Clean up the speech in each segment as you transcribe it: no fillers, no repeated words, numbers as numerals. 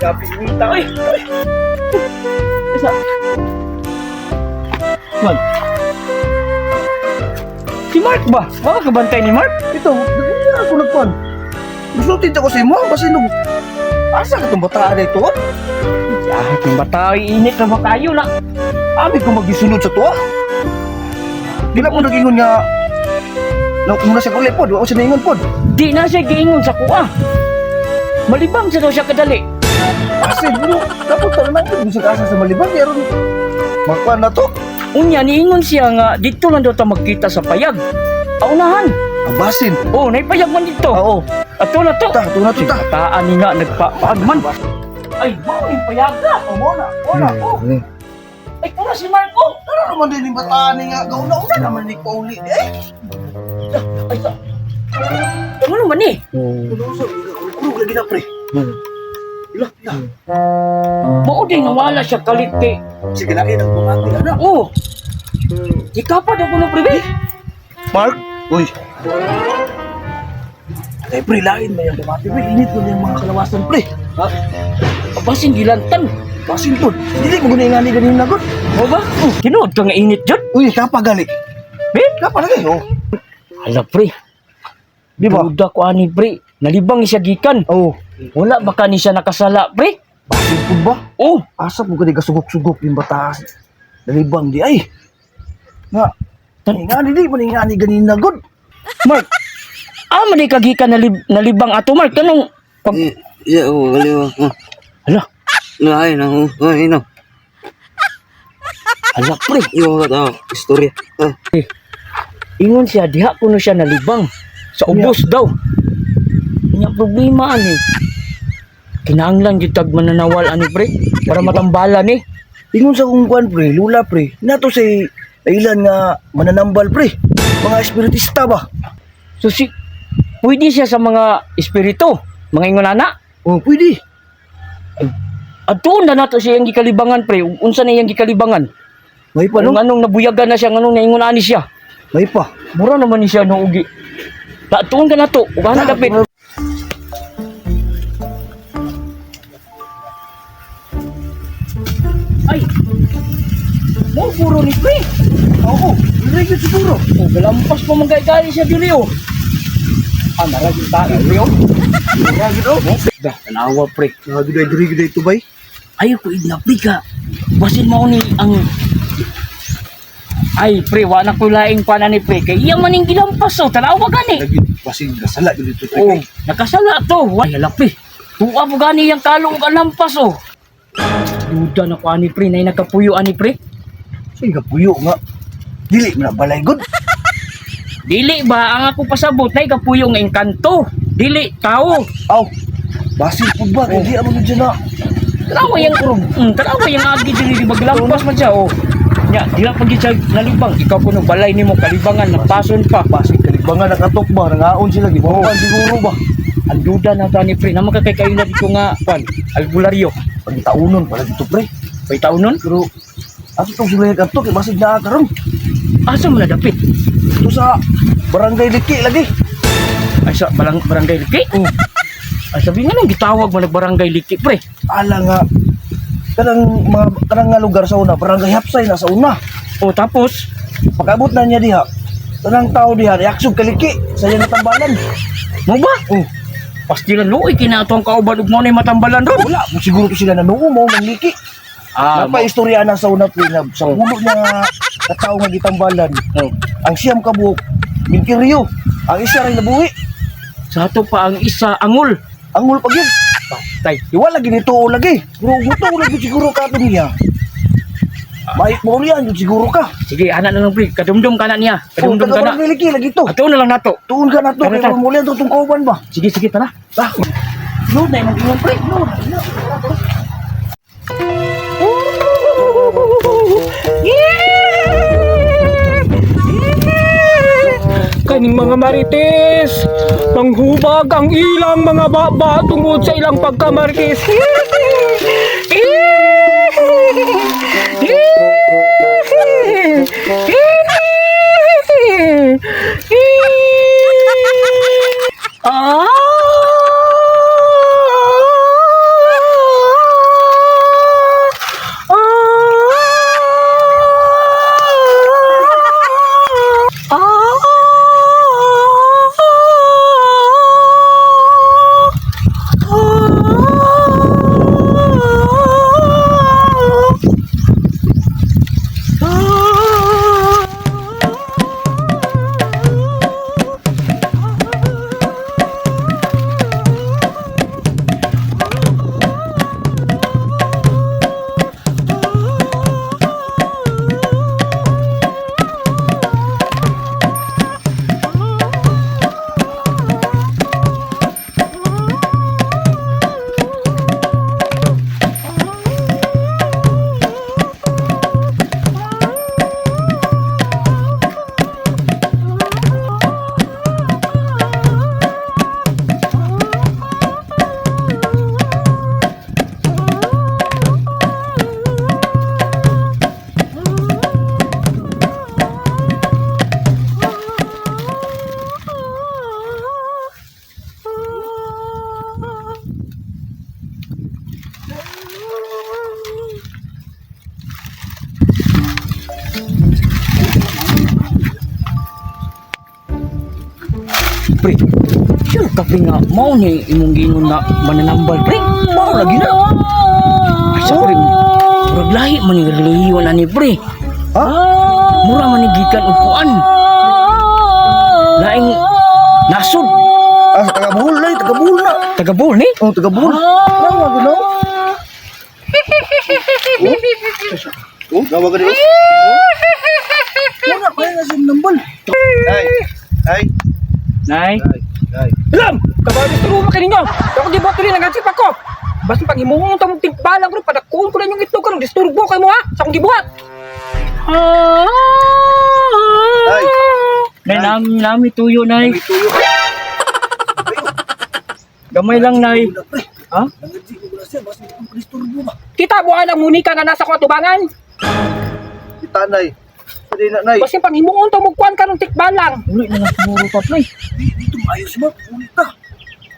Gabi inita. Ay! Isa. Man. Si Mark ba? Baka kabantay ni Mark? Ito, hindi ako nagpan. Gusultin ako sa imo, kasi nung... Asa ka itong bataan na ito, ah? Ah, yung bata, init na ba kayo na? Abi ko magisunod sa to, ah. Di na ko nag-ingon nga... Muna siya kulit po, di ako siya naingon po. Di na siya giingon sa kuha. Malibang sa daw siya kadali. Kasi, dapat talaga naman, gusto ka asa sa malibang, meron... Magpan na to. Unya, niingon siya nga, dito lang daw ta magkita sa payag. Aunahan. Abasin. Oh, naipayag man dito. Oo. Ato na to. Ito na to, ta. Bataan ni nga, nagpapaagman. Ay, mo yung payag na. O, muna, o. Ay, kuna si Marco. Ano naman din yung bataan nga, gauna-una naman ni Pauli, eh. Ay, ano naman eh? Kulog lagi na, pre. Ila. Mao din nawala siya kalit kay. Sige na, ang bumati ka na. Oh. Ikaw pa daw ko ng pribe. Mark? Uy. Eh, pre, lain na yung bumati, pre. Init mo na yung mga kalawasan, pre. Ha? Abasin gilantan. Basin po. Hindi mo guna ingani ganin na, God. Mo ba? Tinood ka nga init jud. Uy, kapagali. Be? Kapa lagi, oh. Hala pre. Di ba? Duda ko ani pre. Nalibang siya gikan. Oh. Wala baka ni siya nakasala pre? Basin po ba? Oh. Asa po ka di kasugok-sugok yung batas. Dalibang di ay. Nga. Ingani di, maningani ganin na, God. Mark. Man di kagikan nalibang ato Mark. Kanong pag... Iya, oh, kaliwa. Hala. Ay, na, ay, na. Hala pre. Iyo ka tao, istorya. Ingon siya diha kuno siya nalibang sa ubos daw. Nya problema ani. Kinahanglan gyud tag mananawal ani pre para matambalan ni. Ingon sa kong kuan, pre, lula, pre. Nato say ilan nga mananambal, pre. Mga espiritista ba? So si pwede siya sa mga espiritu, mga ingonana. Oh, pwede. Adto na nato siya yung gikalibangan pre. Unsa na yung gikalibangan? May pa, no? Anong nabuyagan na siya, anong naingon ani siya. May pa. Mura naman ni siya no ugi. Tatuon ka na to, ugahan dapit. Ay. Mo puro ni pre. Oo, nilagyan siguro. Oh, galampas pa manggay-gay siya dili oh. Naragin tayo pre oh. Nilagyan, oh. Dah, tanawa pre. Nagagiday-giday ito, bay. Ayaw ko idnapi ka. Basin mo ni ang... Ay pre, wala ko laing pa na ni pre. Kaya iya maning gilampas oh, tanawa gani. Lagi, pasing nasala dito, pre. Oh, nakasala to. Ay, alapi. Tuwa mo gani yung kalong kalampas oh. Duda na ko ani pre, na nakapuyo ani pre. Sige, puyo nga. Dili mo na balay, God. Dili ba ang ako pasabot na kapuyo nga engkanto. Dili tao. Aw, basin po ba? Hindi ano na dyan na. Tanawa yung tanawa yung agi dili di maglampas man siya oh. Nya, dila pag siya nalibang, ikaw kuno balay nimo kalibangan na pason pa. Basin kalibangan nakatok ba? Nangaon sila, di ba? Siguro ba? Ang duda na tani pre, na makakay na dito nga pan, albularyo. Pagitaunon pala dito, pre. May taon nun? Pero, ato itong sulay katok, basin na karon. Asa mo na dapit? Ito sa barangay Liki lagi. Ay sa barangay Liki? Oh, Ay sabi nga nang gitawag mo nagbarangay Liki pre. ala nga. Kanang nga lugar sa una, barangay Hapsay na sa una. O tapos, Pagabot na niya diha. Tanang tao diha, reaksyon kaliki sa iyang tambalan. mo ba? Oh, Pastilan luoy kinatong kauban ug mo na matambalan ron. wala. Siguro to sila na noo mo ng liki. Napaistorya na sa una pinag sa ulo niya katao nga gitambalan. Ang siyam kabuok, Minkiryo. Ang isa rin nabuhi. Sa ato pa ang isa angol. Angol pag yun. Tay, Iwa lagi nito lagi. Pero gusto lagi siguro ka ito niya. Baik mo yan, yun siguro ka. sige anak na lang pre, kadumdum ka na niya. Kadumdum ka na. Taga liki lagi to. Ato na lang nato. Tuon ka na to. Tara, tara. Pero muli ang tutong kauban ba? Sige tara. Ah, Load na yung ingon pre. Load. Kaning mga marites, panghubag ang ilang mga baba tungod sa ilang pagkamarites. pre. Sure ka pre nga mao ni imong giingon na mananambal pre. Mao lagi na. Asa pre. Murag lahi man ni relihiyon ani pre. Ha? Mura man ni gikan upuan. Laing nasod. Ah, taga-buhol na, taga-buhol na. Tagabol ni. Oh, taga-buhol. Nawa gano. Oh, nawa gano. Wala pa nga sa nambal. Nay. Nay. Nay. Nay. Alam! Kabado sa luma kaninyo! Ako di ba tuloy nag-ansip ako? Basta pag imuhong tamong tigbalang ko, padakon ko lang yung itlog ko, disturbo kayo mo ha! Sa akong gibuhat! Nay. Nay nami tuyo nay. Tuyo. Gamay lang nay. Ha? Nangadji ko na siya, basta hindi ko disturbo ba. Kita buwan ang munika nga nasa kwatubangan! Kita, Nay. Pwede na, Nay. Basta pag imuhong tamong kuhan ka ng tikbalang! Uli na lang siguro pa pre. Dito maayos ba? Ulit ka.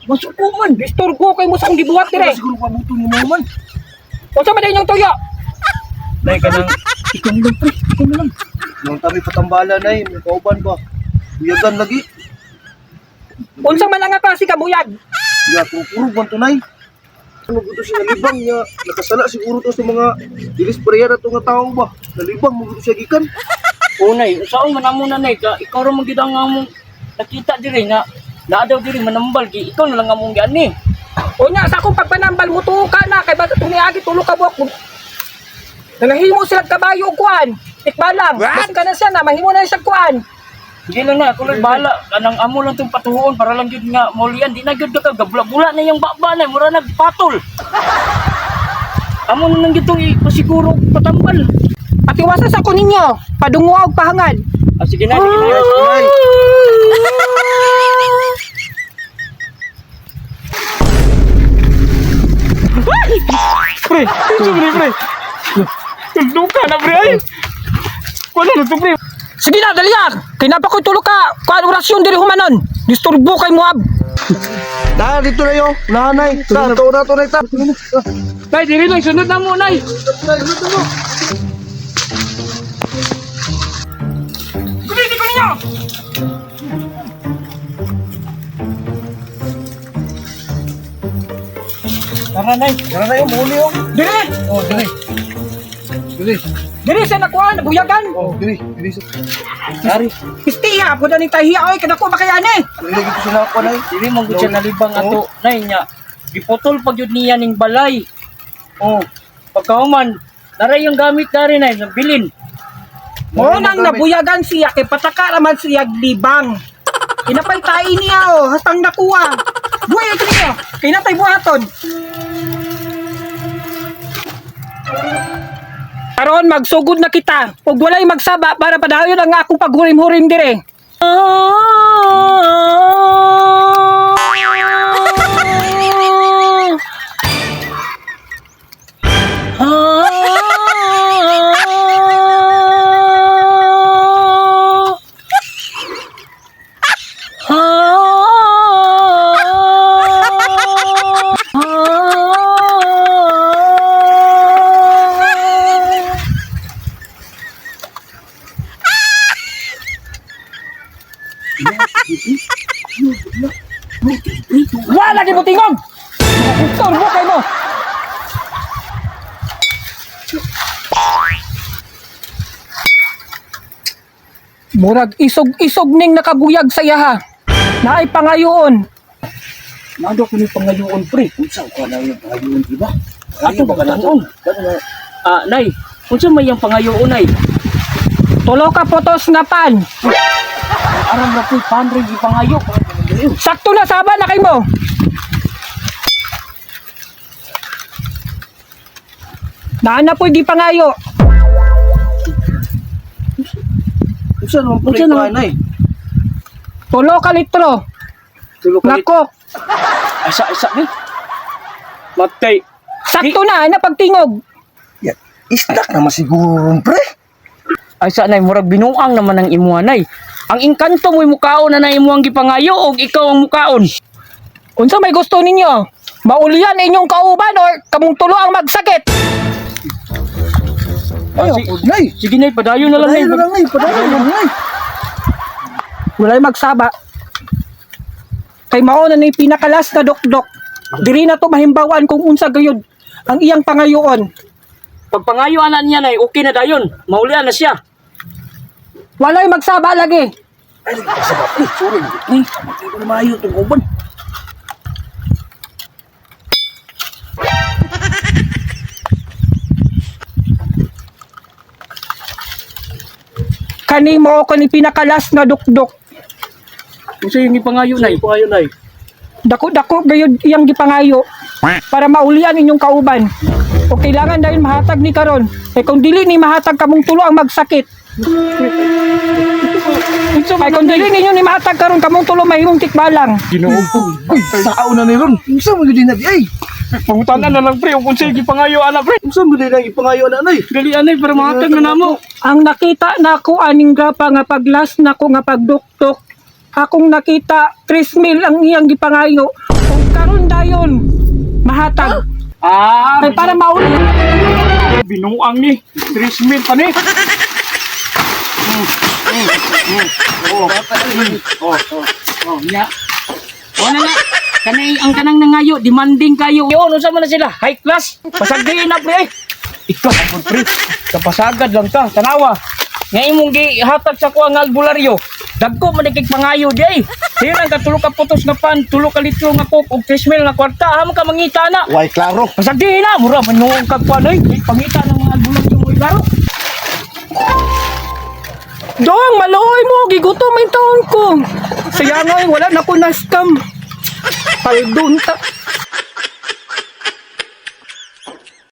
Masuk ko man. Disturbo kayo mo sa akong gibuhat dire! Siguro pabuto mo naman. Kung sa madayin yung tuyo! Nay kanang ikaw lang pre. Ikaw na lang. Nung kami patambala, Nay. May kauban ba? Buyagan lagi. Kung sa man nga klase ka buyag! Ya, puro man to, Nay. Ano gusto siya nalibang niya? Nakasala siguro to sa mga dilispreya na to nga tao ba? Nalibang mo gusto siya gikan. O nay, usaon man amo na nay ka ikaw ra man gid ang among nakita diri nga naa daw diri manambal gi ikaw na lang among giani. O nya, sa akong pagpanambal mo tuho ka na, kay basta tumiagi tulo ka buwak. Nanahimo sila kabayo kuan, tikbalang. Basta ka na siya na, mahimo na siya kuan. Hindi lang na ako lang bahala kanang amo lang tong patuhuon para lang gyud nga maulian di na gyud ka gabula-bula na yung baba na mura nagpatol. Amo na lang gyud tong ipasiguro patambal. Patiwasa sa ako ninyo, padungo og pahangad. Ah, sige na, sige na. Nay. Pre, pre. Tundong ka na, pre. Ay. Wala na to, pre. Sige na, dali na. Kinapa ko'y tulog ka. Kuan orasyon diri humanon. Disturbo kay Moab. Na, dito na yun. Nanay. Na, to na, Nay. Ta. Nay, diri lang sunod na mo nay. Guliti ko ninyo. Tara nay. Tara na yun, muli yun. Diri. Oh, dili. Dili. Diri sa nakuan, buyagan. Oh, dili. Dili. Dari. Istiha, po na ni tahiya. Oy, kadako makayani. Dili gito sila ako, Nay. Dili man gud siya nalibang ato nay nya. Giputol pag yun niya ning balay. Oh, pagkauman naray yung gamit dari nay nabilin. Mo nang nabuyagan siya kay pataka naman siya libang. Kinapay tayo niya hastang nakuha. Buhay ito niyo. Kinapay buhaton. Karon magsugod na kita. Ug walay magsaba para padayon ang akong paghurim-hurim dire. Wala di mo tingog. Turbo kay mo. Murag isog-isog ning nakabuyag sa iyaha. Naay pangayoon. Nado ko ni pangayoon pre. Unsa ko na yung pagayun, di ba? Ato ba kanaon? Ah, nay. Unsa may yung pangayoon nay? Tulo ka potos na pan. Aram ra po'y pandre di pangayo. Sakto na saba na kay mo. Naana po di pangayo. Unsa naman pala Unsa yung naman? Nay? Tulo ka litro. Tulo ka Nako. Isa ni. Matay. Sakto na na pagtingog. Yeah. Istak naman siguro, pre. Ay sa nay murag binuang naman ang imuha nay. Ang inkanto mo'y mukaon na imuang gipangayo o ikaw ang mukaon. Unsa may gusto ninyo? Maulian inyong kauban or kamong tulo ang magsakit? Ay, Nay. Sige nay, padayon na lang nay. Padayon na lang, Nay. Padayon na lang, Nay. Walay magsaba. Kay mao na ni pinakalas na dokdok. Diri na to mahimbawaan kung unsa gayud ang iyang pangayoon. Pag pangayuan na niya nay, okay na dayon. Maulian na siya. Walay magsaba lagi. Ay, kasabap ni. Sorry. Ni, hindi ko na maayo itong uban. Kani mo ko ni pinakalas na dokdok. Kung sa'yo yung ipangayo nay. Ipangayo nay. Dako-dako gayud iyang gipangayo para maulian inyong kauban. O kailangan dahil mahatag ni karon. Kay kung dili ni mahatag kamong tulo ang magsakit. Kay kung dili ninyo ni mahatag karon kamong tulo mahimong tikbalang. Ginoo ko. Uy, sao na ni Ron. Unsa mo din na di ay? Pangutanan na lang pre, kung sa'yo ipangayo ana pre. Unsa mo din ang ipangayo na nay? Dali anay para mahatag na namo. Ang nakita nako aning grapa nga paglas nako nga pagduktok. Akong nakita 3,000 ang iyang gipangayo. Kung karon dayon mahatag. Ay, para mauli. Binuang ni. 3,000 pa ni. Nya. Wala na. Kanay ang kanang nangayo, demanding kayo. Ano sa man na sila? High class. Pasagdiin na pre. Ikaw ang pre. Kapasagad lang ta, tanawa. Nga imong gihatag sa kuang albularyo. Dagko man kay pangayo di ay. Sino ang katulo ka putos na pan, tulo ka litro nga coke ug 3,000 na kwarta, amo ka mangita na. Why, klaro. Pasagdiin na, mura manuong kag panoy. Pangita ng mga albularyo mo laro. Dong, maluoy mo, gigutom ang taon ko. Sayangay, wala na ko na scam. Paldun ta.